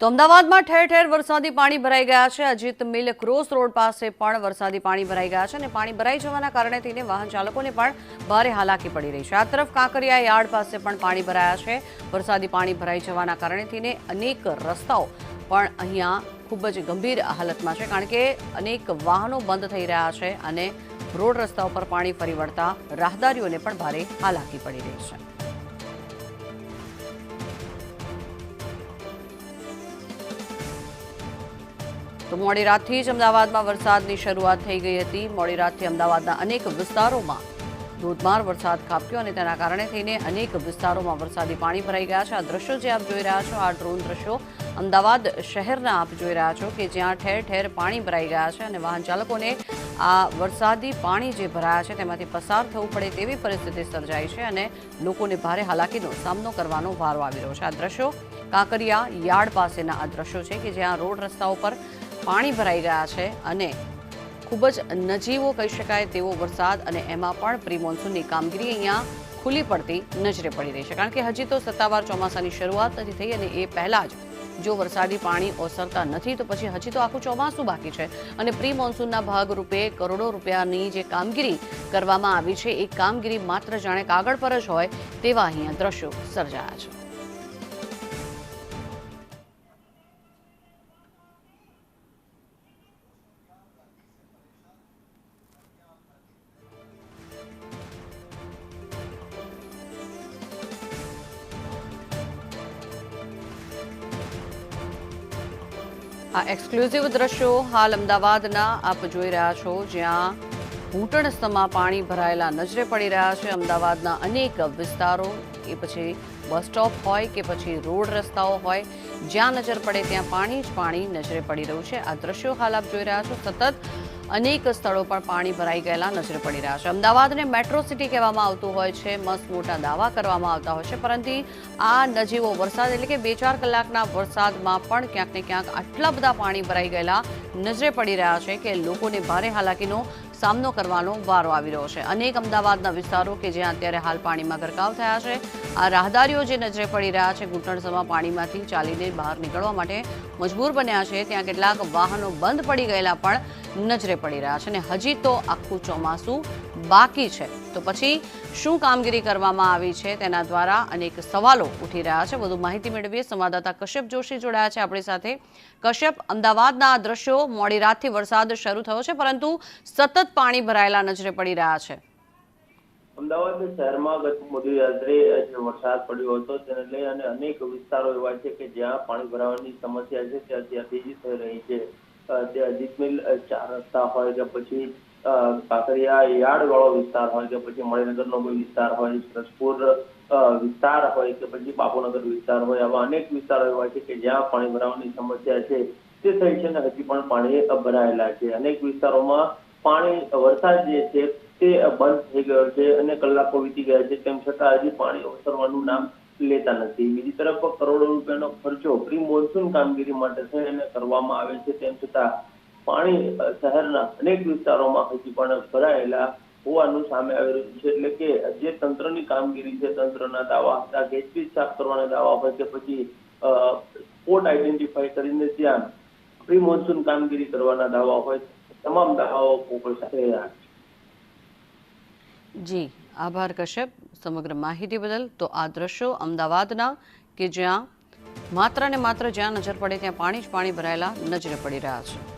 તો અમદાવાદમાં ઠેર ઠેર વરસાદી પાણી ભરાઈ ગયા છે। અજીત મિલ ક્રોસ રોડ પાસે પણ વરસાદી પાણી ભરાઈ ગયા છે અને પાણી ભરાઈ જવાના કારણે થઈને વાહન ચાલકોને પણ ભારે હાલાકી પડી રહી છે। આ તરફ કાંકરિયા યાર્ડ પાસે પણ પાણી ભરાયા છે। વરસાદી પાણી ભરાઈ જવાના કારણે થઈને અનેક રસ્તાઓ પણ અહીંયા ખૂબ જ ગંભીર હાલતમાં છે, કારણ કે અનેક વાહનો બંધ થઈ રહ્યા છે અને રોડ રસ્તાઓ પર પાણી ફરી વળતા રાહદારીઓને પણ ભારે હાલાકી પડી રહી છે। તો મોડી રાતથી જ અમદાવાદમાં વરસાદની શરૂઆત થઈ ગઈ હતી। મોડી રાતથી અમદાવાદના અનેક વિસ્તારોમાં ધોધમાર વરસાદ ખાબક્યો અને તેના કારણે થઈને અનેક વિસ્તારોમાં વરસાદી પાણી ભરાઈ ગયા છે। આ દ્રશ્યો જે આપ જોઈ રહ્યા છો, આ ડ્રોન દ્રશ્યો અમદાવાદ શહેરના આપ જોઈ રહ્યા છો કે જ્યાં ઠેર ઠેર પાણી ભરાઈ ગયા છે અને વાહન ચાલકોને આ વરસાદી પાણી જે ભરાયા છે તેમાંથી પસાર થવું પડે તેવી પરિસ્થિતિ સર્જાઈ છે અને લોકોને ભારે હાલાકીનો સામનો કરવાનો વારો આવી રહ્યો છે। આ દ્રશ્યો કાંકરિયા યાર્ડ પાસેના આ દ્રશ્યો છે કે જ્યાં રોડ રસ્તાઓ પર પાણી ભરાઈ ગયા છે અને ખૂબ જ નજીવો કહી શકાય તેવો વરસાદ અને એમાં પણ પ્રી મોન્સૂનની કામગીરી અહીંયા ખુલ્લી પડતી નજરે પડી રહી છે, કારણ કે હજી તો સત્તાવાર ચોમાસાની શરૂઆત નથી થઈ અને એ પહેલાં જ જો વરસાદી પાણી ઓસરતા નથી તો પછી હજી તો આખું ચોમાસું બાકી છે અને પ્રી મોન્સૂનના ભાગરૂપે કરોડો રૂપિયાની જે કામગીરી કરવામાં આવી છે એ કામગીરી માત્ર જાણે કાગળ પર જ હોય તેવા અહીંયા દ્રશ્યો સર્જાયા છે। આ એક્સક્લુઝિવ દ્રશ્યો હાલ અમદાવાદના આપ જોઈ રહ્યા છો, જ્યાં ઘૂંટણસમાં પાણી ભરાયેલા નજરે પડી રહ્યા છે। અમદાવાદના અનેક વિસ્તારો, એ પછી બસ સ્ટોપ હોય કે પછી રોડ રસ્તાઓ હોય, જ્યાં નજર પડે ત્યાં પાણી જ પાણી નજરે પડી રહ્યું છે। આ દ્રશ્યો હાલ આપ જોઈ રહ્યા છો। સતત અનેક સ્થળો પર પાણી ભરાઈ ગયેલા નજરે પડી રહ્યા છે। અમદાવાદને મેટ્રો સિટી કહેવામાં આવતું હોય છે, મસ્ત મોટા દાવા કરવામાં આવતા હોય છે, પરંતુ આ નજીવો વરસાદ એટલે કે 2-4 કલાકના વરસાદમાં પણ ક્યાંક ને ક્યાંક આટલા બધા પાણી ભરાઈ ગયેલા નજરે પડી રહ્યા છે કે લોકોને ભારે હાલાકીનો સામનો કરવાનો વારો આવી રહ્યો છે। અનેક અમદાવાદના વિસ્તારો કે જ્યાં અત્યારે હાલ પાણીમાં ગરકાવ થયા છે, આ રાહદારીઓ જે નજરે પડી રહ્યા છે ઘૂંટણસમાં પાણીમાંથી ચાલીને બહાર નીકળવા માટે મજબૂર બન્યા છે, ત્યાં કેટલાક વાહનો બંધ પડી ગયેલા પણ નજરે પડી રહ્યા છે અને હજી તો આખું ચોમાસું બાકી છે। તો પછી શું કામગીરી કરવામાં આવી છે તેના દ્વારા અનેક સવાલો ઉઠી રહ્યા છે। વધુ માહિતી મેળવીએ, સંવાદદાતા કશ્યપ જોશી જોડાયા છે આપણી સાથે। કશ્યપ, અમદાવાદના આ દ્રશ્યો, મોડી રાતથી વરસાદ શરૂ થયો છે પરંતુ સતત પાણી ભરાયેલા નજરે પડી રહ્યા છે। અમદાવાદ શહેરમાં ગત મોડી રાત્રે જે વરસાદ પડ્યો હતો તેને લઈ અને અનેક વિસ્તારો એવા છે કે જ્યાં પાણી ભરાવાની સમસ્યા છે તે અત્યારે તેજી થઈ રહી છે। તે અજીત મિલ 4 રસ્તા હોય કે પછી કાંકરિયા યાર્ડ વાળો વિસ્તાર હોય કે પછી મણિનગરનો કોઈ વિસ્તાર હોય, સરસપુર વિસ્તાર હોય કે પછી બાપુનગર વિસ્તાર હોય, આવા અનેક વિસ્તારો એવા છે કે જ્યાં પાણી ભરાવાની સમસ્યા છે તે થઈ છે અને હજી પણ પાણી ભરાયેલા છે। અનેક વિસ્તારોમાં પાણી, વરસાદ જે છે તે બંધ થઈ ગયો છે અને કલાકો વીતી ગયા છે, તેમ છતાં હજી પાણી ઓસરવાનું નામ લેતા નથી। બીજી તરફ કરોડો રૂપિયાનો ખર્ચો પ્રી મોન્સૂન કામગીરી માટે થઈને કરવામાં આવે છે, તેમ છતાં પાણી શહેરના અનેક વિસ્તારોમાં હજી પણ ભરાયેલા હોવાનું સામે આવી રહ્યું છે। એટલે કે જે તંત્રની કામગીરી છે, તંત્રના દાવા હતા, ગેટપીચ સાફ કરવાના દાવા હોય કે પછી સ્પોટ આઈડેન્ટિફાઈ કરીને ત્યાં પ્રી મોન્સૂન કામગીરી કરવાના દાવા હોય, તમામ દાવાઓ પોકળ સાથે રહ્યા છે। જી આભાર કશ્યપ સમગ્ર માહિતી બદલ। તો આ દ્રશ્યો અમદાવાદના કે જ્યાં માત્ર ને માત્ર જ્યાં નજર પડે ત્યાં પાણી જ પાણી ભરાયેલા નજરે પડી રહ્યા છે।